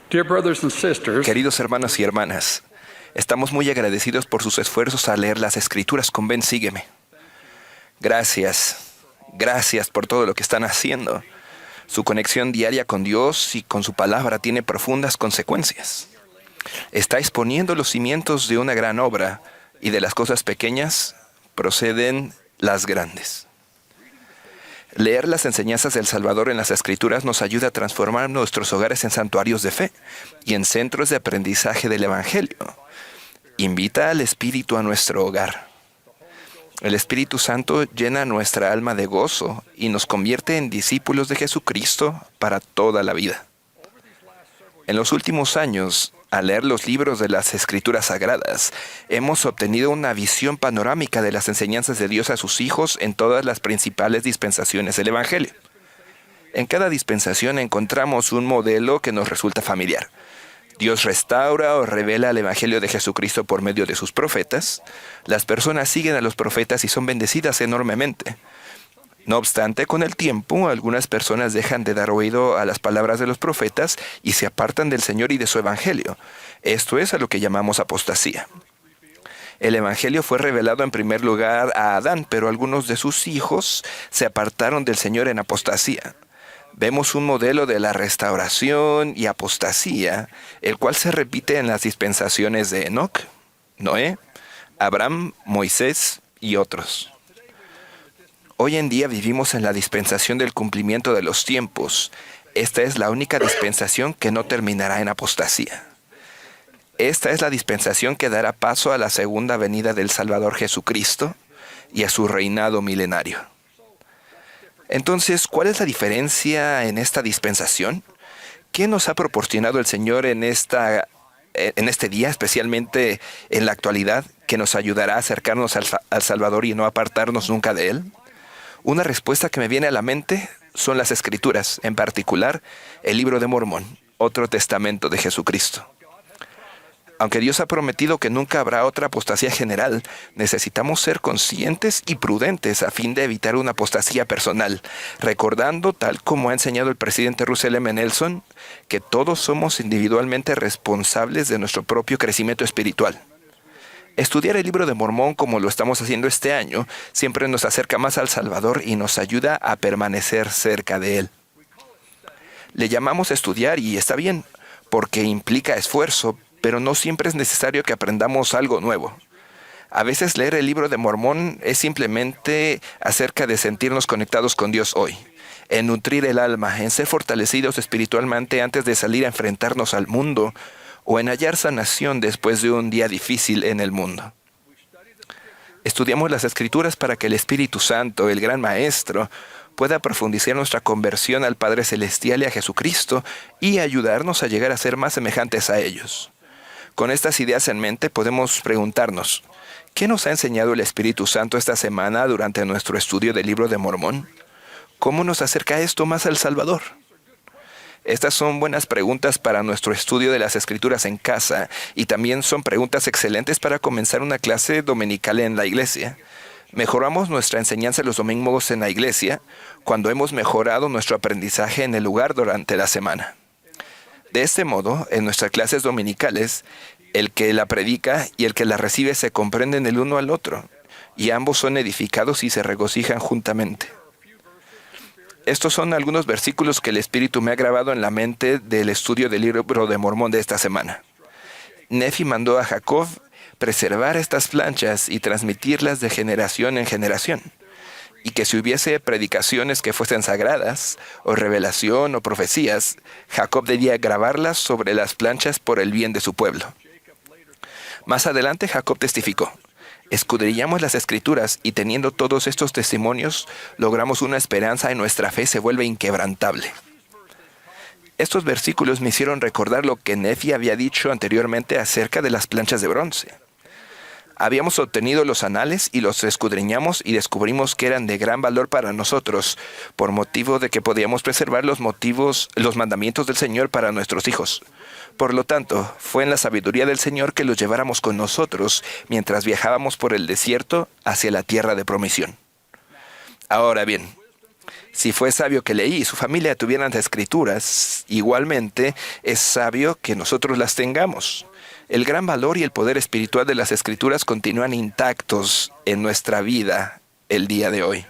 Dear brothers and sisters, Queridos hermanos y hermanas, estamos muy agradecidos por sus esfuerzos a leer las Escrituras con Ven, sígueme. Gracias por todo lo que están haciendo. Su conexión diaria con Dios y con su palabra tiene profundas consecuencias. Estáis poniendo los cimientos de una gran obra, y de las cosas pequeñas proceden las grandes. Leer las enseñanzas del Salvador en las Escrituras nos ayuda a transformar nuestros hogares en santuarios de fe y en centros de aprendizaje del Evangelio. Invita al Espíritu a nuestro hogar. El Espíritu Santo llena nuestra alma de gozo y nos convierte en discípulos de Jesucristo para toda la vida. En los últimos años, al leer los libros de las Escrituras Sagradas, hemos obtenido una visión panorámica de las enseñanzas de Dios a sus hijos en todas las principales dispensaciones del Evangelio. En cada dispensación encontramos un modelo que nos resulta familiar. Dios restaura o revela el Evangelio de Jesucristo por medio de sus profetas. Las personas siguen a los profetas y son bendecidas enormemente. No obstante, con el tiempo, algunas personas dejan de dar oído a las palabras de los profetas y se apartan del Señor y de su Evangelio. Esto es a lo que llamamos apostasía. El Evangelio fue revelado en primer lugar a Adán, pero algunos de sus hijos se apartaron del Señor en apostasía. Vemos un modelo de la restauración y apostasía, el cual se repite en las dispensaciones de Enoc, Noé, Abraham, Moisés y otros. Hoy en día vivimos en la dispensación del cumplimiento de los tiempos. Esta es la única dispensación que no terminará en apostasía. Esta es la dispensación que dará paso a la segunda venida del Salvador Jesucristo y a su reinado milenario. Entonces, ¿cuál es la diferencia en esta dispensación? ¿Qué nos ha proporcionado el Señor en este día, especialmente en la actualidad, que nos ayudará a acercarnos al Salvador y no apartarnos nunca de Él? Una respuesta que me viene a la mente son las Escrituras, en particular el Libro de Mormón, otro testamento de Jesucristo. Aunque Dios ha prometido que nunca habrá otra apostasía general, necesitamos ser conscientes y prudentes a fin de evitar una apostasía personal, recordando, tal como ha enseñado el presidente Russell M. Nelson, que todos somos individualmente responsables de nuestro propio crecimiento espiritual. Estudiar el Libro de Mormón como lo estamos haciendo este año siempre nos acerca más al Salvador y nos ayuda a permanecer cerca de Él. Le llamamos estudiar y está bien, porque implica esfuerzo, pero no siempre es necesario que aprendamos algo nuevo. A veces leer el Libro de Mormón es simplemente acerca de sentirnos conectados con Dios hoy, en nutrir el alma, en ser fortalecidos espiritualmente antes de salir a enfrentarnos al mundo, o en hallar sanación después de un día difícil en el mundo. Estudiamos las Escrituras para que el Espíritu Santo, el Gran Maestro, pueda profundizar nuestra conversión al Padre Celestial y a Jesucristo y ayudarnos a llegar a ser más semejantes a ellos. Con estas ideas en mente podemos preguntarnos, ¿qué nos ha enseñado el Espíritu Santo esta semana durante nuestro estudio del Libro de Mormón? ¿Cómo nos acerca esto más al Salvador? Estas son buenas preguntas para nuestro estudio de las Escrituras en casa y también son preguntas excelentes para comenzar una clase dominical en la iglesia. Mejoramos nuestra enseñanza los domingos en la iglesia cuando hemos mejorado nuestro aprendizaje en el lugar durante la semana. De este modo, en nuestras clases dominicales, el que la predica y el que la recibe se comprenden el uno al otro, y ambos son edificados y se regocijan juntamente. Estos son algunos versículos que el Espíritu me ha grabado en la mente del estudio del Libro de Mormón de esta semana. Nefi mandó a Jacob preservar estas planchas y transmitirlas de generación en generación, y que si hubiese predicaciones que fuesen sagradas, o revelación o profecías, Jacob debía grabarlas sobre las planchas por el bien de su pueblo. Más adelante Jacob testificó: escudriñamos las Escrituras y teniendo todos estos testimonios, logramos una esperanza y nuestra fe se vuelve inquebrantable. Estos versículos me hicieron recordar lo que Nefi había dicho anteriormente acerca de las planchas de bronce. Habíamos obtenido los anales y los escudriñamos y descubrimos que eran de gran valor para nosotros, por motivo de que podíamos preservar los mandamientos del Señor para nuestros hijos. Por lo tanto, fue en la sabiduría del Señor que los lleváramos con nosotros mientras viajábamos por el desierto hacia la tierra de promisión. Ahora bien, Si fue sabio que Leí y su familia tuvieran las escrituras, igualmente es sabio que nosotros las tengamos. El gran valor y el poder espiritual de las escrituras continúan intactos en nuestra vida el día de hoy.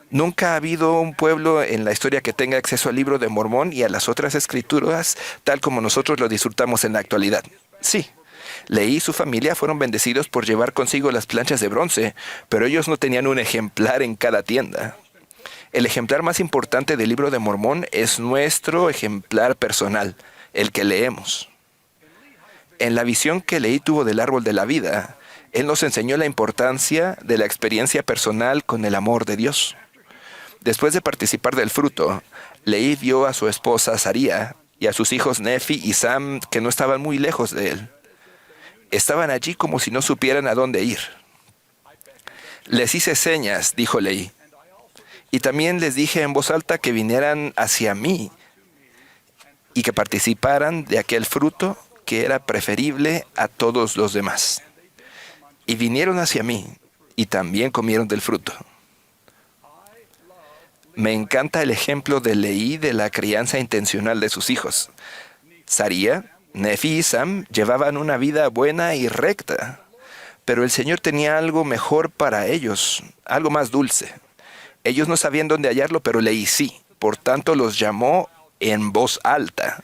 Nunca ha habido un pueblo en la historia que tenga acceso al libro de Mormón y a las otras escrituras tal como nosotros lo disfrutamos en la actualidad. Sí, Leí y su familia fueron bendecidos por llevar consigo las planchas de bronce, pero ellos no tenían un ejemplar en cada tienda. El ejemplar más importante del libro de Mormón es nuestro ejemplar personal, el que leemos. En la visión que Leí tuvo del árbol de la vida, él nos enseñó la importancia de la experiencia personal con el amor de Dios. Después de participar del fruto, Leí vio a su esposa Saría y a sus hijos Nefi y Sam que no estaban muy lejos de él. Estaban allí como si no supieran a dónde ir. Les hice señas, dijo Leí, y también les dije en voz alta que vinieran hacia mí y que participaran de aquel fruto que era preferible a todos los demás. Y vinieron hacia mí y también comieron del fruto. Me encanta el ejemplo de Leí de la crianza intencional de sus hijos. Saría, Nefi y Sam llevaban una vida buena y recta, pero el Señor tenía algo mejor para ellos, algo más dulce. Ellos no sabían dónde hallarlo, pero Leí sí. Por tanto, los llamó en voz alta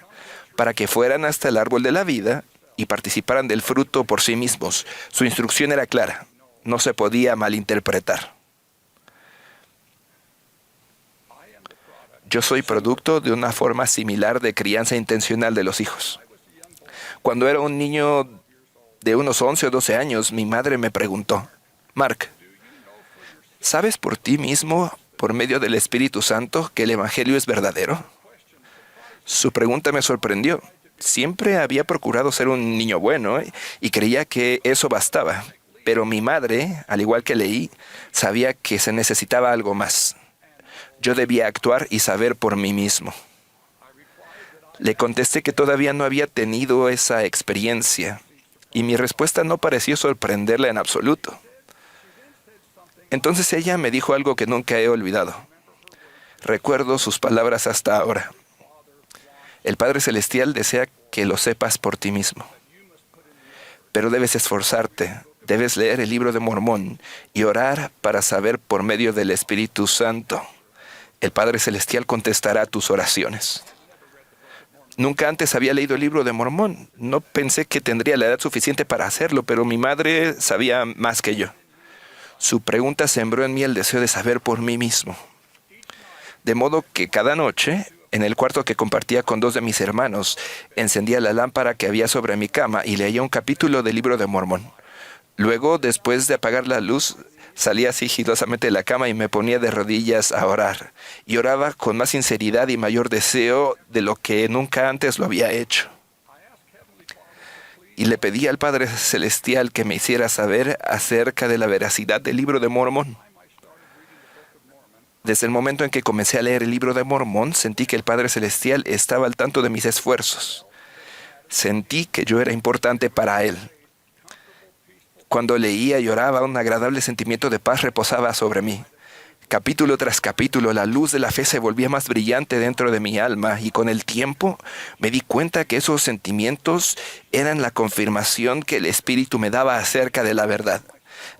para que fueran hasta el árbol de la vida y participaran del fruto por sí mismos. Su instrucción era clara, no se podía malinterpretar. Yo soy producto de una forma similar de crianza intencional de los hijos. Cuando era un niño de unos 11 o 12 años, mi madre me preguntó, Mark, ¿sabes por ti mismo, por medio del Espíritu Santo, que el Evangelio es verdadero? Su pregunta me sorprendió. Siempre había procurado ser un niño bueno y creía que eso bastaba. Pero mi madre, al igual que Leí, sabía que se necesitaba algo más. Yo debía actuar y saber por mí mismo. Le contesté que todavía no había tenido esa experiencia, y mi respuesta no pareció sorprenderla en absoluto. Entonces ella me dijo algo que nunca he olvidado. Recuerdo sus palabras hasta ahora. El Padre Celestial desea que lo sepas por ti mismo. Pero debes esforzarte, debes leer el libro de Mormón y orar para saber por medio del Espíritu Santo. El Padre Celestial contestará tus oraciones. Nunca antes había leído el libro de Mormón. No pensé que tendría la edad suficiente para hacerlo, pero mi madre sabía más que yo. Su pregunta sembró en mí el deseo de saber por mí mismo. De modo que cada noche, en el cuarto que compartía con 2 de mis hermanos, encendía la lámpara que había sobre mi cama y leía un capítulo del libro de Mormón. Luego, después de apagar la luz, salía sigilosamente de la cama y me ponía de rodillas a orar. Y oraba con más sinceridad y mayor deseo de lo que nunca antes lo había hecho. Y le pedí al Padre Celestial que me hiciera saber acerca de la veracidad del libro de Mormón. Desde el momento en que comencé a leer el libro de Mormón, sentí que el Padre Celestial estaba al tanto de mis esfuerzos. Sentí que yo era importante para Él. Cuando leía y oraba, un agradable sentimiento de paz reposaba sobre mí. Capítulo tras capítulo, la luz de la fe se volvía más brillante dentro de mi alma y con el tiempo me di cuenta que esos sentimientos eran la confirmación que el Espíritu me daba acerca de la verdad.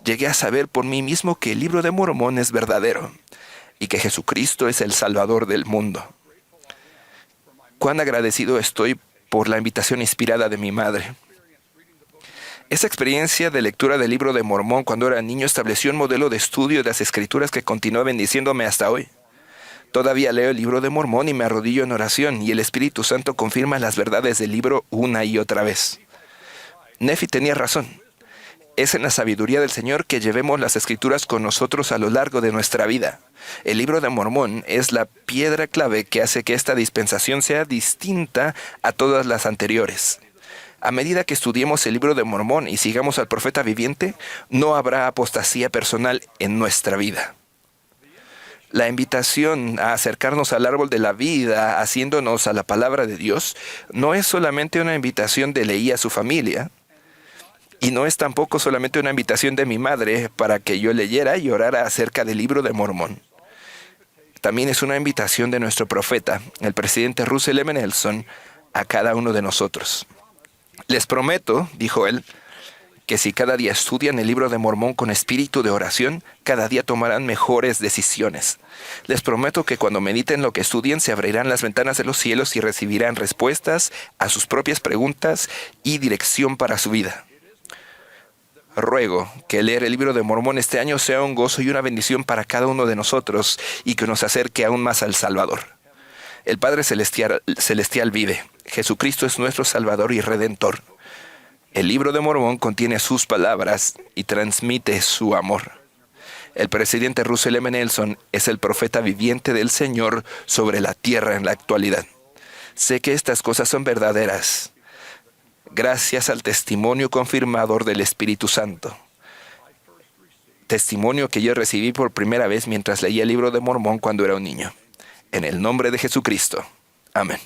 Llegué a saber por mí mismo que el libro de Mormón es verdadero y que Jesucristo es el Salvador del mundo. Cuán agradecido estoy por la invitación inspirada de mi madre. Esa experiencia de lectura del libro de Mormón cuando era niño estableció un modelo de estudio de las Escrituras que continúa bendiciéndome hasta hoy. Todavía leo el libro de Mormón y me arrodillo en oración, y el Espíritu Santo confirma las verdades del libro una y otra vez. Nefi tenía razón. Es en la sabiduría del Señor que llevemos las Escrituras con nosotros a lo largo de nuestra vida. El libro de Mormón es la piedra clave que hace que esta dispensación sea distinta a todas las anteriores. A medida que estudiemos el libro de Mormón y sigamos al profeta viviente, no habrá apostasía personal en nuestra vida. La invitación a acercarnos al árbol de la vida, haciéndonos a la palabra de Dios, no es solamente una invitación de Leí a su familia, y no es tampoco solamente una invitación de mi madre para que yo leyera y orara acerca del libro de Mormón. también es una invitación de nuestro profeta, el presidente Russell M. Nelson, a cada uno de nosotros. Les prometo, dijo él, que si cada día estudian el libro de Mormón con espíritu de oración, cada día tomarán mejores decisiones. Les prometo que cuando mediten lo que estudien, se abrirán las ventanas de los cielos y recibirán respuestas a sus propias preguntas y dirección para su vida. Ruego que leer el libro de Mormón este año sea un gozo y una bendición para cada uno de nosotros y que nos acerque aún más al Salvador. El Padre Celestial vive. Jesucristo es nuestro Salvador y Redentor. El libro de Mormón contiene sus palabras y transmite su amor. El presidente Russell M. Nelson es el profeta viviente del Señor sobre la tierra en la actualidad. Sé que estas cosas son verdaderas, gracias al testimonio confirmador del Espíritu Santo. Testimonio que yo recibí por primera vez mientras leía el libro de Mormón cuando era un niño. En el nombre de Jesucristo. Amén.